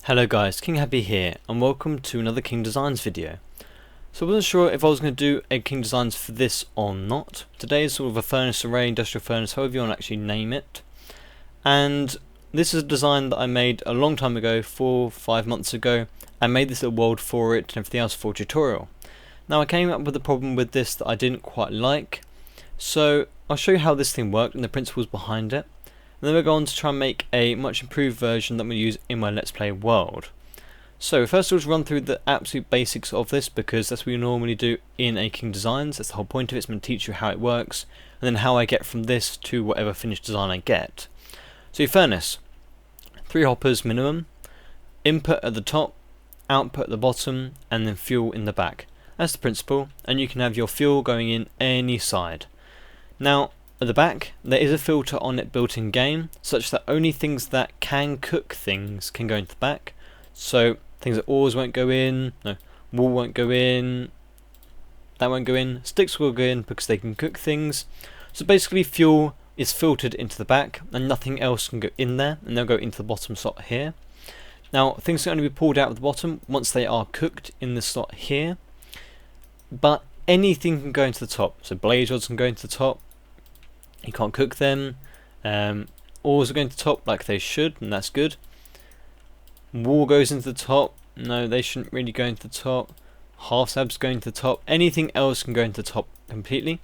Hello guys, King Happy here, and welcome to another King Designs video. So I wasn't sure if I was going to do a King Designs for this or not. Today is sort of a furnace array, industrial furnace, however you want to actually name it. And this is a design that I made a long time ago, 4 or 5 months ago. I made this little world for it and everything else for a tutorial. Now I came up with a problem with this that I didn't quite like. So I'll show you how this thing worked and the principles behind it. And then we'll go on to try and make a much improved version that we'll use in my Let's Play world. So first of all, run through the absolute basics of this, because that's what we normally do in a King Designs. That's the whole point of it. It's going to teach you how it works, and then how I get from this to whatever finished design I get. So your furnace, 3 hoppers minimum, input at the top, output at the bottom, and then fuel in the back. That's the principle, and you can have your fuel going in any side. Now at the back, there is a filter on it built in game, such that only things that can cook things can go into the back. So things that ores won't go in, no, wool won't go in, that won't go in, sticks will go in because they can cook things. So basically fuel is filtered into the back and nothing else can go in there, and they'll go into the bottom slot here. Now things can only be pulled out of the bottom once they are cooked in the slot here, but anything can go into the top. So blaze rods can go into the top. You can't cook them. Ores are going to the top like they should, and that's good. Wool goes into the top. No, they shouldn't really go into the top. Half slabs going to the top. Anything else can go into the top completely,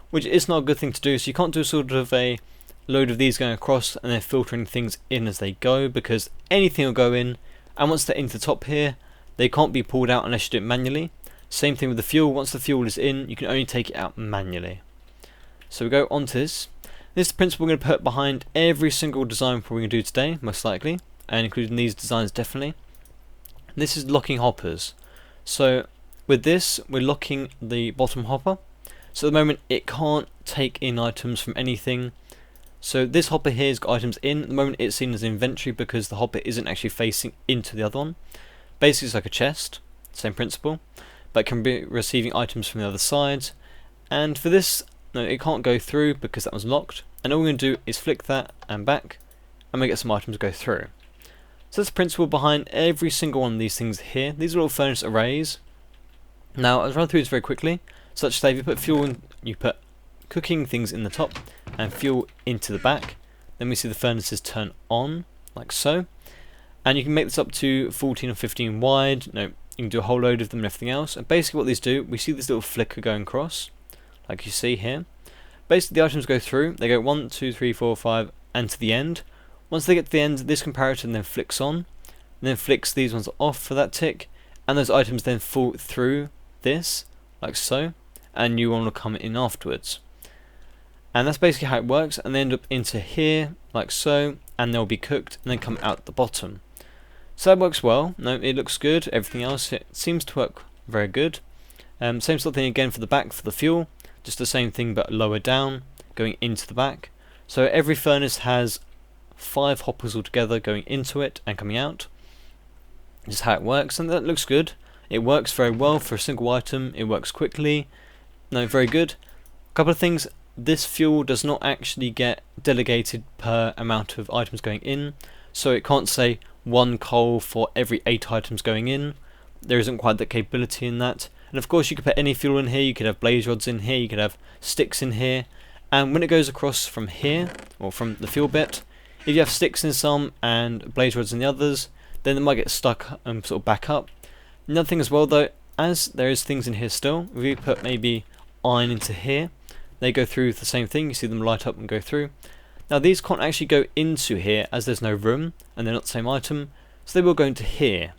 which is not a good thing to do. So you can't do sort of a load of these going across and then filtering things in as they go, because anything will go in, and once they're into the top here, they can't be pulled out unless you do it manually. Same thing with the fuel. Once the fuel is in, you can only take it out manually. So we go on to this. This is the principle we're going to put behind every single design we're going to do today, most likely, and including these designs definitely. This is locking hoppers. So with this, we're locking the bottom hopper. So at the moment, it can't take in items from anything. So this hopper here has got items in. At the moment, it's seen as inventory because the hopper isn't actually facing into the other one. Basically, it's like a chest, same principle, but it can be receiving items from the other side. And for this, no, it can't go through because that was locked, and all we're going to do is flick that and back, and we get some items go through. So that's the principle behind every single one of these things here. These are all furnace arrays. Now I'll run through this very quickly, such that if you put fuel in, you put cooking things in the top and fuel into the back, then we see the furnaces turn on like so, and you can make this up to 14 or 15 wide. No, you can do a whole load of them and everything else. And basically what these do, we see this little flicker going across, like you see here. Basically the items go through, they go 1, 2, 3, 4, 5 and to the end. Once they get to the end, this comparator then flicks on, and then flicks these ones off for that tick, and those items then fall through this, like so, and new one will come in afterwards. And that's basically how it works, and they end up into here, like so, and they'll be cooked and then come out the bottom. So that works well. No, it looks good. Everything else, it seems to work very good. Same sort of thing again for the back for the fuel. Just the same thing but lower down, going into the back. So every furnace has 5 hoppers altogether going into it and coming out. Just how it works, and that looks good. It works very well for a single item. It works quickly. No, very good. A couple of things. This fuel does not actually get delegated per amount of items going in. So it can't say 1 coal for every 8 items going in. There isn't quite that capability in that. And of course you could put any fuel in here, you could have blaze rods in here, you could have sticks in here, and when it goes across from here, or from the fuel bit, if you have sticks in some and blaze rods in the others, then they might get stuck and sort of back up. Another thing as well though, as there is things in here still, if you put maybe iron into here, they go through the same thing, you see them light up and go through. Now these can't actually go into here as there's no room, and they're not the same item, so they will go into here.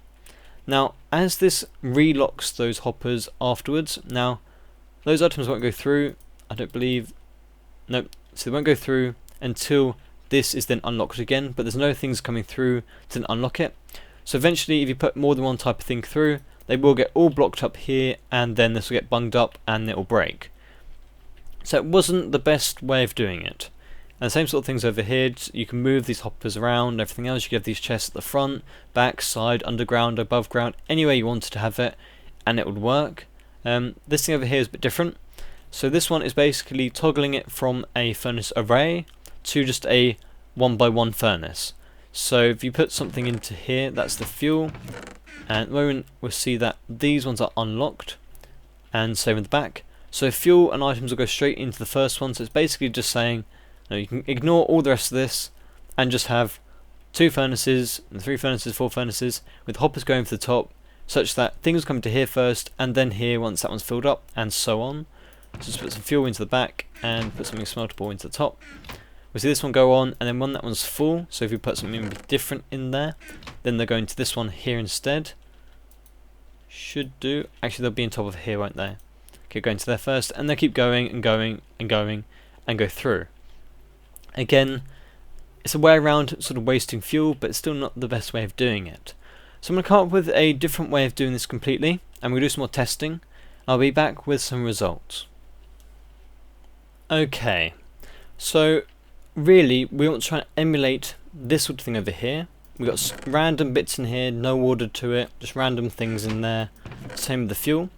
Now, as this relocks those hoppers afterwards, now those items won't go through, I don't believe, nope, so they won't go through until this is then unlocked again, but there's no things coming through to unlock it. So eventually if you put more than one type of thing through, they will get all blocked up here, and then this will get bunged up and it will break. So it wasn't the best way of doing it. And the same sort of things over here. You can move these hoppers around and everything else. You can have these chests at the front, back, side, underground, above ground, anywhere you wanted to have it, and it would work. This thing over here is a bit different. So this one is basically toggling it from a furnace array to just a 1x1 furnace. So if you put something into here, that's the fuel, and at the moment we'll see that these ones are unlocked, and same in the back. So fuel and items will go straight into the first one, so it's basically just saying, you can ignore all the rest of this and just have 2 furnaces, and 3 furnaces, 4 furnaces, with hoppers going for the top, such that things come to here first, and then here once that one's filled up, and so on. So just put some fuel into the back, and put something smeltable into the top. We'll see this one go on, and then when that one's full, so if you put something different in there, then they're going to this one here instead. Should do. Actually, they'll be on top of here, won't they? Okay, going to there first, and they keep going and going and going and go through. Again, it's a way around sort of wasting fuel, but it's still not the best way of doing it. So I'm going to come up with a different way of doing this completely, and we'll do some more testing. I'll be back with some results. Okay, so really we want to try and emulate this sort of thing over here. We've got random bits in here, no order to it, just random things in there. Same with the fuel.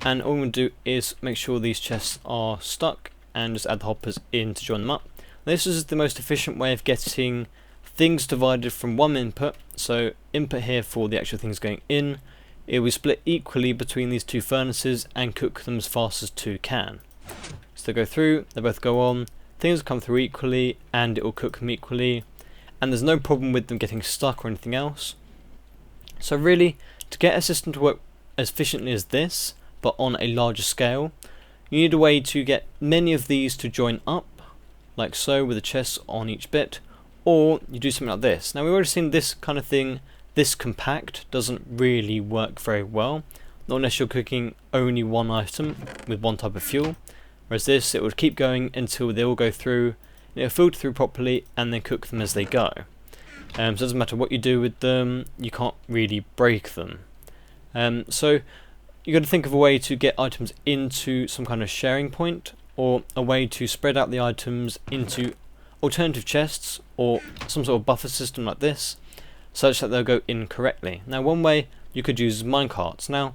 And all we're going to do is make sure these chests are stuck and just add the hoppers in to join them up. This is the most efficient way of getting things divided from one input. So input here for the actual things going in. It will split equally between these 2 furnaces and cook them as fast as 2 can. So they go through, they both go on, things will come through equally and it will cook them equally. And there's no problem with them getting stuck or anything else. So really, to get a system to work as efficiently as this, but on a larger scale, you need a way to get many of these to join up, like so, with the chests on each bit, or you do something like this. Now we've already seen this kind of thing, this compact doesn't really work very well, not unless you're cooking only one item with one type of fuel, whereas this, it would keep going until they all go through, it'll filter through properly and then cook them as they go. So it doesn't matter what you do with them, you can't really break them. So you've got to think of a way to get items into some kind of sharing point, or a way to spread out the items into alternative chests or some sort of buffer system like this, such that they'll go in correctly. Now one way you could use minecarts. Now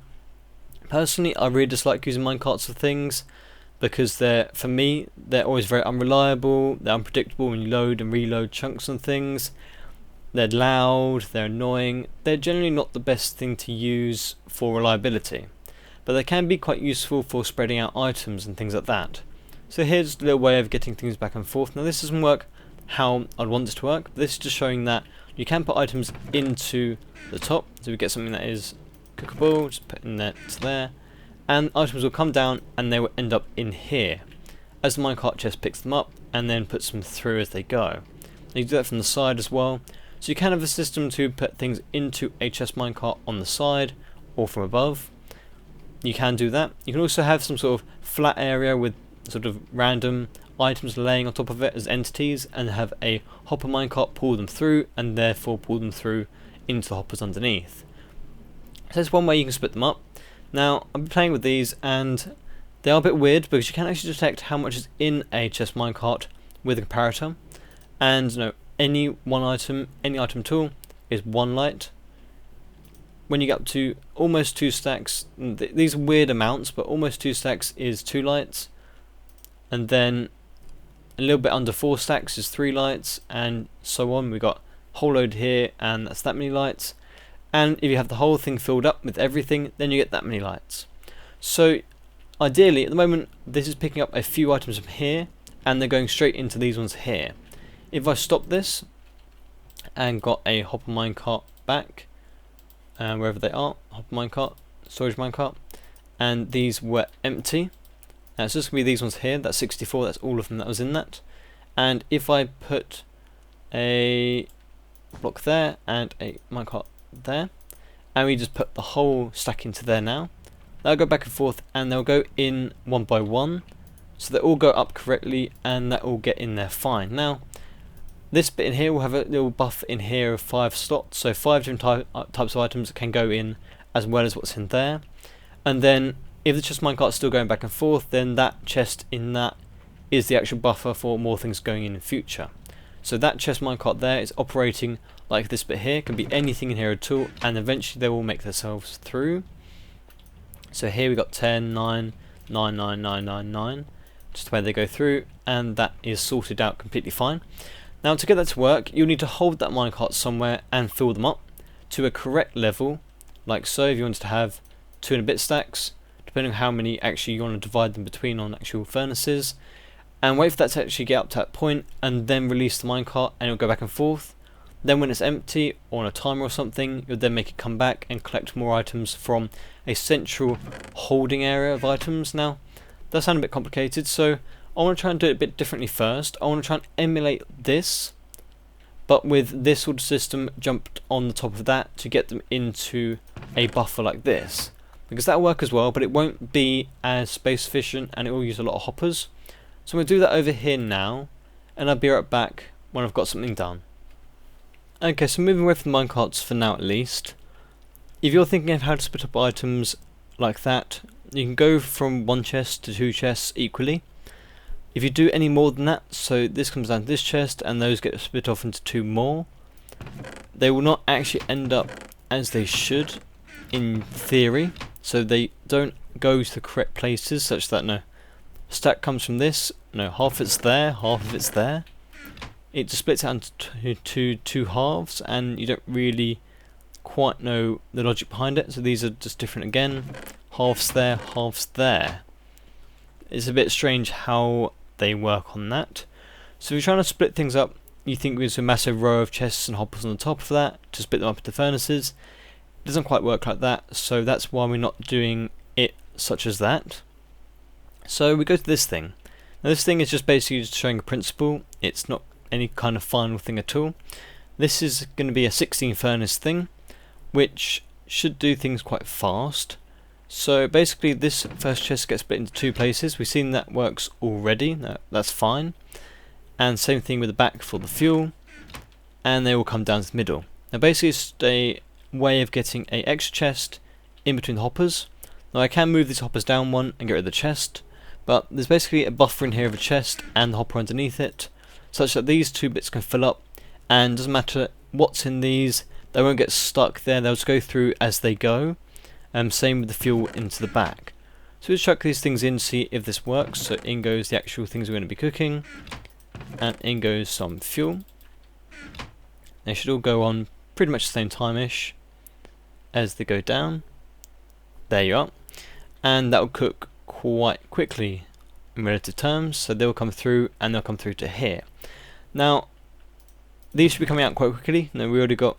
personally I really dislike using minecarts for things, because for me they're always very unreliable, they're unpredictable when you load and reload chunks and things, they're loud, they're annoying, they're generally not the best thing to use for reliability, but they can be quite useful for spreading out items and things like that. So here's a little way of getting things back and forth. Now this doesn't work how I'd want this to work, but this is just showing that you can put items into the top, so we get something that is cookable, just put in there to there, and items will come down and they will end up in here as the minecart chest picks them up and then puts them through as they go. You can do that from the side as well, so you can have a system to put things into a chest minecart on the side or from above. You can do that. You can also have some sort of flat area with sort of random items laying on top of it as entities, and have a hopper minecart pull them through and therefore pull them through into the hoppers underneath. So that's one way you can split them up. Now I've been playing with these and they are a bit weird, because you can actually detect how much is in a chest minecart with a comparator, and any one item, any item tool is 1 light. When you get up to almost 2 stacks, these are weird amounts, but almost 2 stacks is 2 lights, and then a little bit under 4 stacks is 3 lights, and so on. We've got a whole load here, and that's that many lights. And if you have the whole thing filled up with everything, then you get that many lights. So ideally, at the moment, this is picking up a few items from here, and they're going straight into these ones here. If I stop this and got a hopper minecart back, wherever they are, hopper minecart, storage minecart, and these were empty, it's just going to be these ones here, that's 64, that's all of them that was in that. And if I put a block there and a minecart there, and we just put the whole stack into there now, they'll go back and forth and they'll go in one by one, so they all go up correctly and that all get in there fine. Now this bit in here will have a little buff in here of 5 slots, so 5 different types of items can go in as well as what's in there. And then if the chest minecart's still going back and forth, then that chest in that is the actual buffer for more things going in future. So that chest minecart there is operating like this bit here, can be anything in here at all, and eventually they will make themselves through. So here we got 10, 9, 9, 9, 9, 9, 9, just the way they go through, and that is sorted out completely fine. Now to get that to work, you'll need to hold that minecart somewhere and fill them up to a correct level, like so. If you wanted to have 2 and a bit stacks, depending on how many actually you want to divide them between on actual furnaces, and wait for that to actually get up to that point, and then release the minecart and it'll go back and forth. Then when it's empty or on a timer or something, you'll then make it come back and collect more items from a central holding area of items. Now, that sounds a bit complicated, so I want to try and do it a bit differently first. I want to try and emulate this, but with this sort of system jumped on the top of that to get them into a buffer like this. Because that'll work as well, but it won't be as space efficient and it will use a lot of hoppers. So I'm going to do that over here now, and I'll be right back when I've got something done. Okay, so moving away from the minecarts for now at least. If you're thinking of how to split up items like that, you can go from 1 chest to 2 chests equally. If you do any more than that, so this comes down to this chest and those get split off into 2 more, they will not actually end up as they should in theory, so they don't go to the correct places, such that no stack comes from this, no, half of it's there, half of it's there. It just splits out into 2 halves and you don't really quite know the logic behind it, so these are just different again, halves there, halves there. It's a bit strange how they work on that. So if you're trying to split things up, you think there's a massive row of chests and hoppers on the top of that to split them up into furnaces. It doesn't quite work like that, so that's why we're not doing it such as that. So we go to this thing. Now this thing is just basically just showing a principle. It's not any kind of final thing at all. This is going to be a 16 furnace thing, which should do things quite fast. So basically this first chest gets split into 2 places. We've seen that works already, that's fine. And same thing with the back for the fuel, and they will come down to the middle. Now basically it's a way of getting a extra chest in between the hoppers. Now I can move these hoppers down 1 and get rid of the chest, but there's basically a buffer in here of a chest and the hopper underneath it, such that these 2 bits can fill up, and doesn't matter what's in these, they won't get stuck there, they'll just go through as they go. Same with the fuel into the back. So we'll chuck these things in, see if this works. So in goes the actual things we're going to be cooking, and in goes some fuel. They should all go on pretty much the same time-ish as they go down. There you are. And that will cook quite quickly in relative terms, so they'll come through and they'll come through to here. Now these should be coming out quite quickly. Now we already got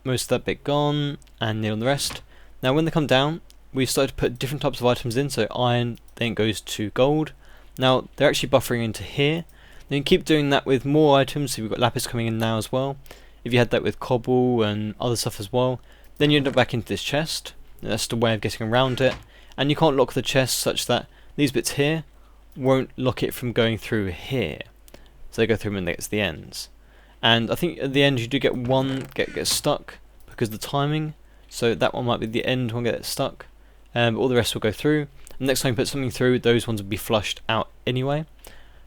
most of that bit gone and near on the rest. Now when they come down, we start to put different types of items in, so iron then goes to gold. Now they're actually buffering into here. Then you keep doing that with more items, so we've got lapis coming in now as well. If you had that with cobble and other stuff as well, then you end up back into this chest. That's the way of getting around it. And you can't lock the chest such that these bits here won't lock it from going through here. So they go through when they get to the ends. And I think at the end you do get one get stuck because of the timing. So that one might be the end one get stuck. But all the rest will go through. And next time you put something through, those ones will be flushed out anyway.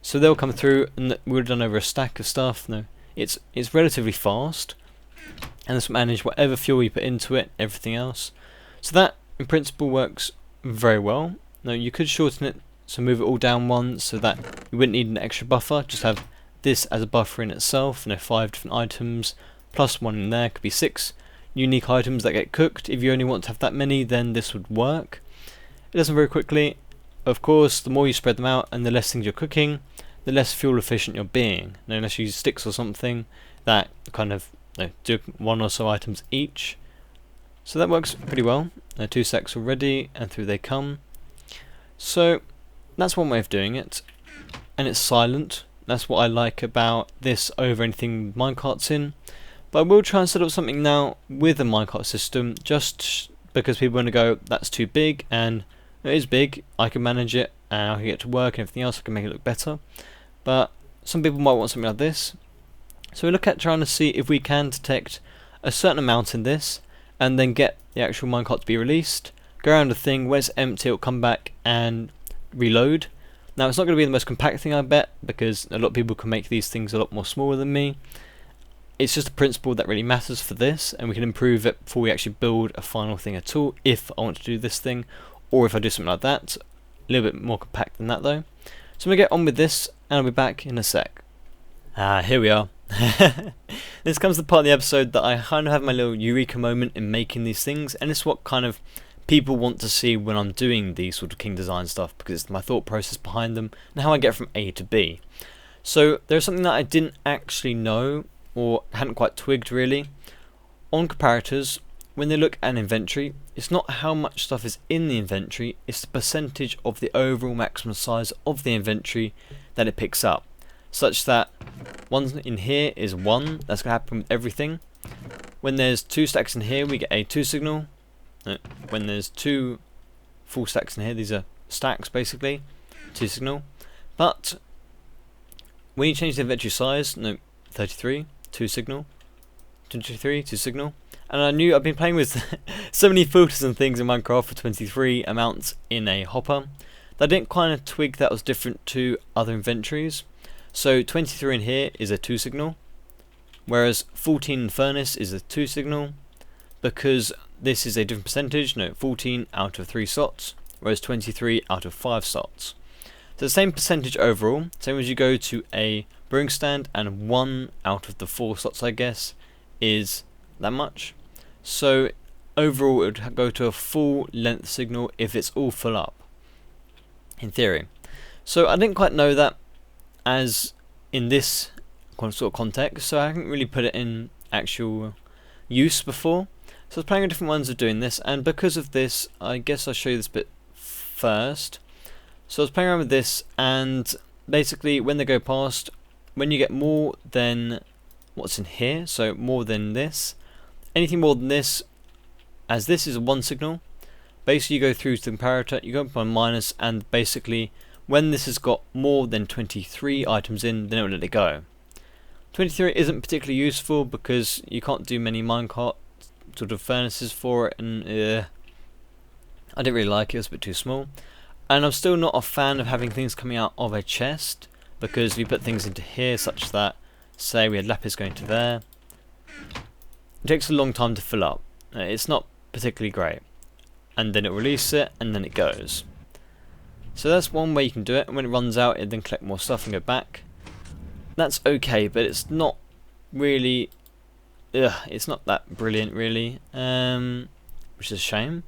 So they'll come through, and we're done over a stack of stuff. No, it's relatively fast, and this will manage whatever fuel you put into it, everything else. So that in principle works very well. Now you could shorten it, so move it all down 1, so that you wouldn't need an extra buffer. Just have this as a buffer in itself. 5 different items plus 1 in there, could be 6 unique items that get cooked. If you only want to have that many, then this would work. It does them very quickly. Of course, the more you spread them out and the less things you're cooking, the less fuel efficient you're being. Now, unless you use sticks or something that kind of do 1 or so items each. So that works pretty well. 2 stacks already, and through they come. So that's one way of doing it, and it's silent. That's what I like about this over anything with minecarts in. But I will try and set up something now with a minecart system, just because people want to go, that's too big, and it is big, I can manage it, and I can get it to work, and everything else I can make it look better. But some people might want something like this. So we look at trying to see if we can detect a certain amount in this, and then get the actual minecart to be released, go around the thing, when it's empty it'll come back and reload. Now it's not going to be the most compact thing, I bet, because a lot of people can make these things a lot more smaller than me. It's just a principle that really matters for this, and we can improve it before we actually build a final thing at all, if I want to do this thing, or if I do something like that. A little bit more compact than that though. So I'm going to get on with this, and I'll be back in a sec. Here we are. This comes to the part of the episode that I kind of have my little eureka moment in making these things, and it's what kind of people want to see when I'm doing these sort of king design stuff, because it's my thought process behind them and how I get from A to B. So there's something that I didn't actually know, or hadn't quite twigged really. On comparators, when they look at an inventory, it's not how much stuff is in the inventory, it's the percentage of the overall maximum size of the inventory that it picks up. Such that one in here is 1, that's going to happen with everything. When there's 2 stacks in here, we get a 2 signal. When there's 2 full stacks in here, these are stacks basically, 2 signal. But when you change the inventory size, 33, 2 signal, 23, 2 signal. And I've been playing with so many filters and things in Minecraft for 23 amounts in a hopper that I didn't kind of twig that was different to other inventories. So 23 in here is a 2 signal, whereas 14 in furnace is a 2 signal, because this is a different percentage, 14 out of 3 slots, whereas 23 out of 5 slots. So the same percentage overall, same as you go to a brewing stand, and 1 out of the 4 slots I guess is that much. So overall it would go to a full length signal if it's all full up, in theory. So I didn't quite know that as in this sort of context, so I haven't really put it in actual use before. So I was playing with different ones of doing this, and because of this, I guess I'll show you this bit first. So I was playing around with this, and basically when they go past, when you get more than what's in here, so more than this, anything more than this, as this is a 1 signal, basically you go through to the comparator, you go up on minus, and basically when this has got more than 23 items in, then it will let it go. 23 isn't particularly useful because you can't do many minecart sort of furnaces for it, and I didn't really like it, it was a bit too small. And I'm still not a fan of having things coming out of a chest, because if you put things into here such that, say we had lapis going to there, it takes a long time to fill up. It's not particularly great, and then it releases it and then it goes. So that's one way you can do it, and when it runs out it then collect more stuff and go back. That's okay, but it's not really, it's not that brilliant really, which is a shame.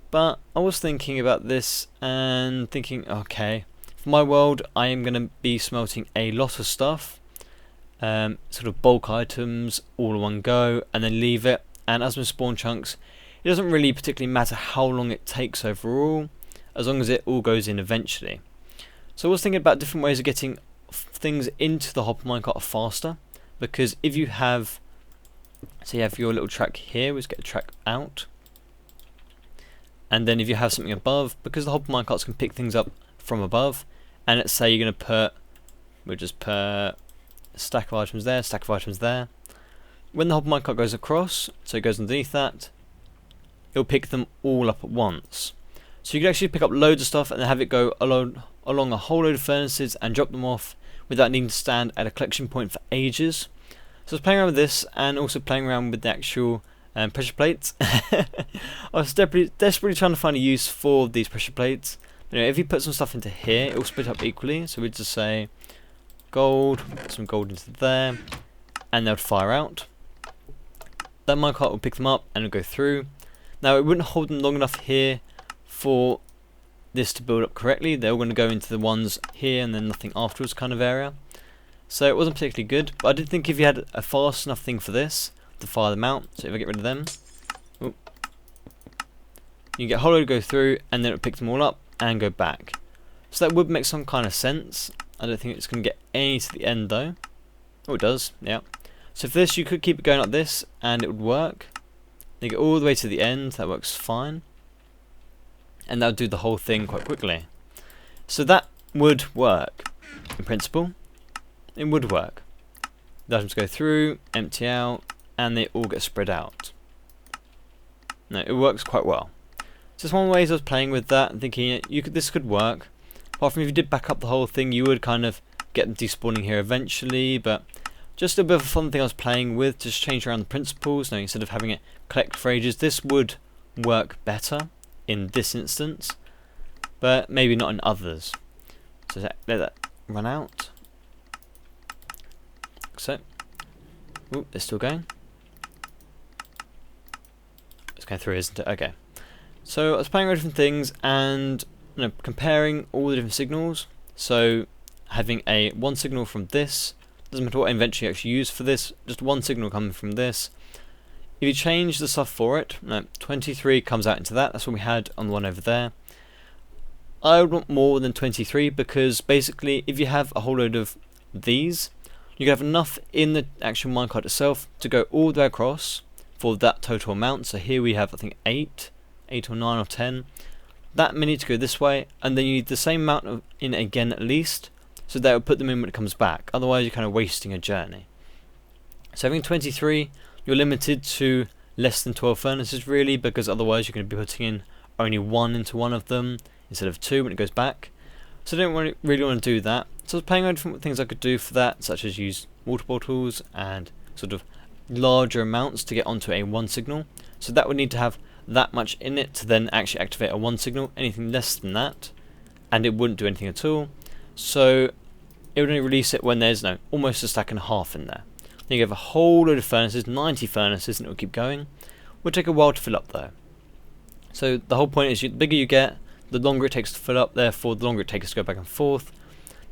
But I was thinking about this and thinking, okay, for my world I am going to be smelting a lot of stuff, sort of bulk items all in one go, and then leave it. And as with spawn chunks, it doesn't really particularly matter how long it takes overall, as long as it all goes in eventually. So I was thinking about different ways of getting things into the hopper minecart faster, because if you have, so you have your little track here, let's get a track out, and then if you have something above, because the hopper minecarts can pick things up from above, and let's say you're going to put, we'll just put a stack of items there, stack of items there. When the hopper minecart goes across, so it goes underneath that, it'll pick them all up at once. So you can actually pick up loads of stuff and then have it go along a whole load of furnaces and drop them off without needing to stand at a collection point for ages. So I was playing around with this, and also playing around with the actual pressure plates. I was desperately trying to find a use for these pressure plates. You know, if you put some stuff into here, it will split up equally. So we'd just say gold, some gold into there, and they would fire out. That minecart will pick them up and it'll go through. Now it wouldn't hold them long enough here for this to build up correctly. They're all going to go into the ones here and then nothing afterwards kind of area. So it wasn't particularly good, but I did think if you had a fast enough thing for this to fire them out, so if I get rid of them, you can get a whole load to go through and then it'll pick them all up and go back. So that would make some kind of sense. I don't think it's going to get any to the end though. Oh, it does, yeah. So for this you could keep it going like this and it would work. You get all the way to the end, that works fine. And that would do the whole thing quite quickly. So that would work. In principle, it would work. The items go through, empty out, and they all get spread out. No, it works quite well. So it's one of the ways I was playing with that and thinking this could work. Apart from if you did back up the whole thing, you would kind of get them despawning here eventually, but just a bit of a fun thing I was playing with, just change around the principles. Now instead of having it collect for ages, this would work better in this instance, but maybe not in others. So let that run out. So Oop, it's still going. It's going through, isn't it? Okay. So I was playing with different things and comparing all the different signals. So having one signal from this, doesn't matter what I eventually actually use for this, just one signal coming from this. If you change the stuff for it, 23 comes out into that, that's what we had on the one over there. I would want more than 23 because basically if you have a whole load of these, you can have enough in the actual minecart itself to go all the way across for that total amount. So here we have I think 8 or 9 or 10. That many to go this way, and then you need the same amount of in again at least, so that will put them in when it comes back. Otherwise you're kind of wasting a journey. So having 23, you're limited to less than 12 furnaces really, because otherwise you're going to be putting in only one into one of them instead of two when it goes back. So I don't really want to do that. So I was playing on different things I could do for that, such as use water bottles and sort of larger amounts to get onto a one signal. So that would need to have that much in it to then actually activate a one signal. Anything less than that, and it wouldn't do anything at all. So it would only release it when there's almost a stack and a half in there. Then you have a whole load of furnaces, 90 furnaces, and it will keep going. Will take a while to fill up though. So the whole point is the bigger you get, the longer it takes to fill up, therefore the longer it takes to go back and forth.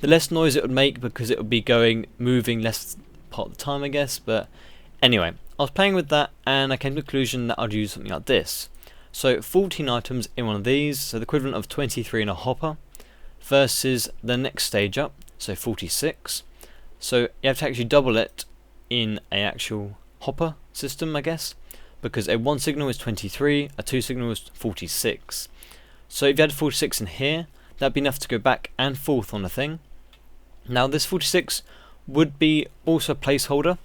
The less noise it would make because it would be moving less part of the time, I guess. But anyway, I was playing with that and I came to the conclusion that I'd use something like this. So 14 items in one of these, so the equivalent of 23 in a hopper, versus the next stage up, so 46. So you have to actually double it in a actual hopper system, I guess, because a one signal is 23, a two signal is 46. So if you had 46 in here, that'd be enough to go back and forth on a thing. Now this 46 would be also a placeholder,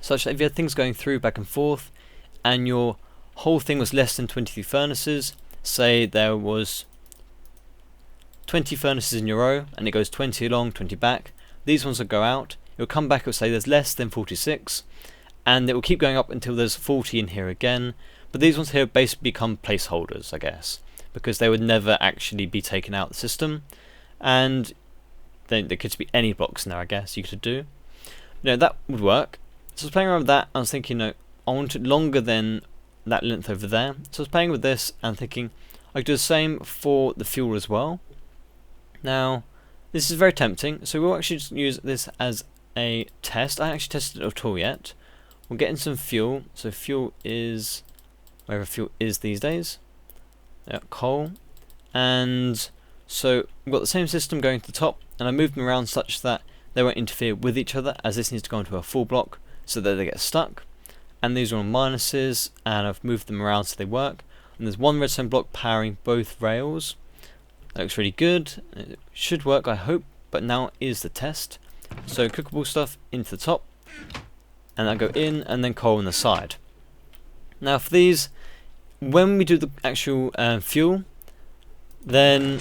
such that if you had things going through back and forth and your whole thing was less than 23 furnaces, say there was 20 furnaces in your row and it goes 20 along, 20 back, these ones will go out, it will come back, it will say there's less than 46, and it will keep going up until there's 40 in here again. But these ones here basically become placeholders, I guess, because they would never actually be taken out of the system, and then there could be any blocks in there, I guess you could do. That would work. So I was playing around with that, I was thinking, I want it longer than that length over there. So I was playing with this and thinking I could do the same for the fuel as well. Now, this is very tempting, so we'll actually just use this as a test. I haven't actually tested it at all yet. We'll get in some fuel. So fuel is wherever fuel is these days. Coal. And so we've got the same system going to the top, and I moved them around such that they won't interfere with each other, as this needs to go into a full block so that they get stuck. And these are on minuses, and I've moved them around so they work. And there's one redstone block powering both rails. That looks really good. It should work, I hope, but now is the test. So cookable stuff into the top, and I'll go in, and then coal on the side. Now for these, when we do the actual fuel, then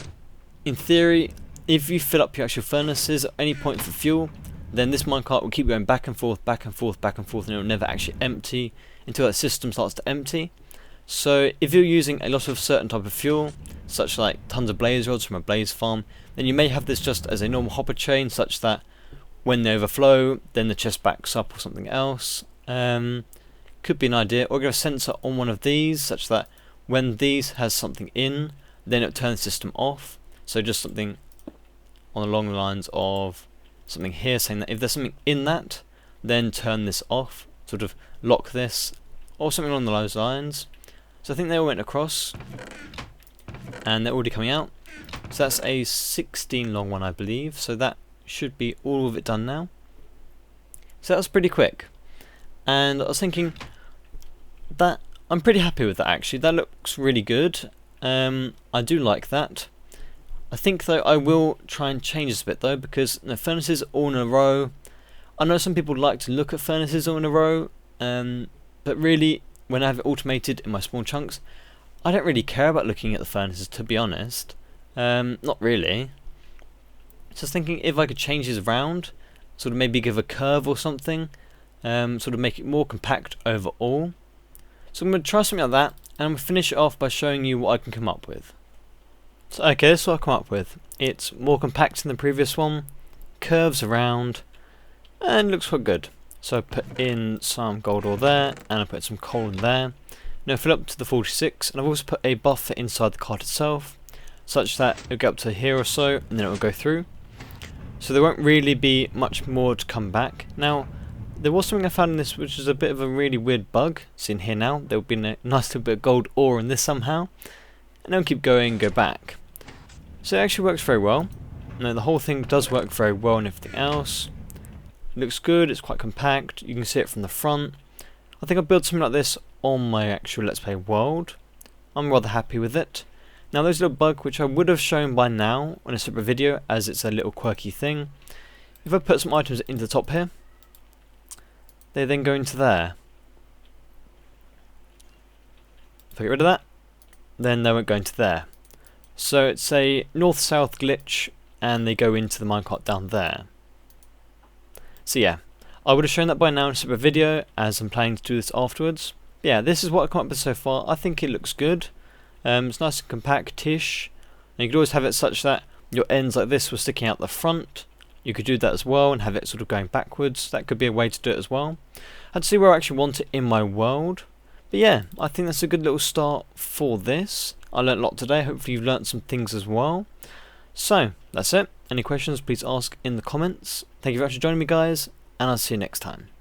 in theory, if you fill up your actual furnaces at any point for fuel, then this minecart will keep going back and forth, back and forth, back and forth, and it will never actually empty until that system starts to empty. So if you're using a lot of certain type of fuel, such like tons of blaze rods from a blaze farm, then you may have this just as a normal hopper chain, such that when they overflow, then the chest backs up or something else. Could be an idea. Or get a sensor on one of these, such that when these has something in, then it'll turn the system off. So just something along the lines of something here saying that if there's something in that, then turn this off, sort of lock this, or something along those lines. So I think they all went across, and they're already coming out. So that's a 16 long one, I believe, so that should be all of it done now. So that was pretty quick, and I was thinking that I'm pretty happy with that actually. That looks really good. I do like that. I think though I will try and change this a bit though, because the furnaces all in a row, I know some people like to look at furnaces all in a row, but really when I have it automated in my small chunks, I don't really care about looking at the furnaces, to be honest. Not really. Just thinking if I could change these around, sort of maybe give a curve or something, sort of make it more compact overall. So I'm going to try something like that, and I'm going to finish it off by showing you what I can come up with. So okay, that's what I've come up with. It's more compact than the previous one, curves around, and looks quite good. So I put in some gold ore there, and I put some coal in there. Now fill up to the 46, and I've also put a buffer inside the cart itself, such that it'll get up to here or so, and then it will go through. So there won't really be much more to come back. Now, there was something I found in this which is a bit of a really weird bug. It's in here now. There will be a nice little bit of gold ore in this somehow. And then keep going and go back. So it actually works very well. Now the whole thing does work very well and everything else. It looks good, it's quite compact, you can see it from the front. I think I'll build something like this on my actual Let's Play world. I'm rather happy with it. Now there's a little bug which I would have shown by now on a separate video, as it's a little quirky thing. If I put some items into the top here, they then go into there. If I get rid of that, then they won't go into there. So it's a north-south glitch, and they go into the minecart down there. So yeah, I would have shown that by now in a separate video, as I'm planning to do this afterwards. But yeah, this is what I've come up with so far. I think it looks good. It's nice and compact-ish. And you could always have it such that your ends like this were sticking out the front. You could do that as well and have it sort of going backwards. That could be a way to do it as well. I'd see where I actually want it in my world. But yeah, I think that's a good little start for this. I learnt a lot today. Hopefully you've learnt some things as well. So, that's it. Any questions, please ask in the comments. Thank you very much for joining me, guys, and I'll see you next time.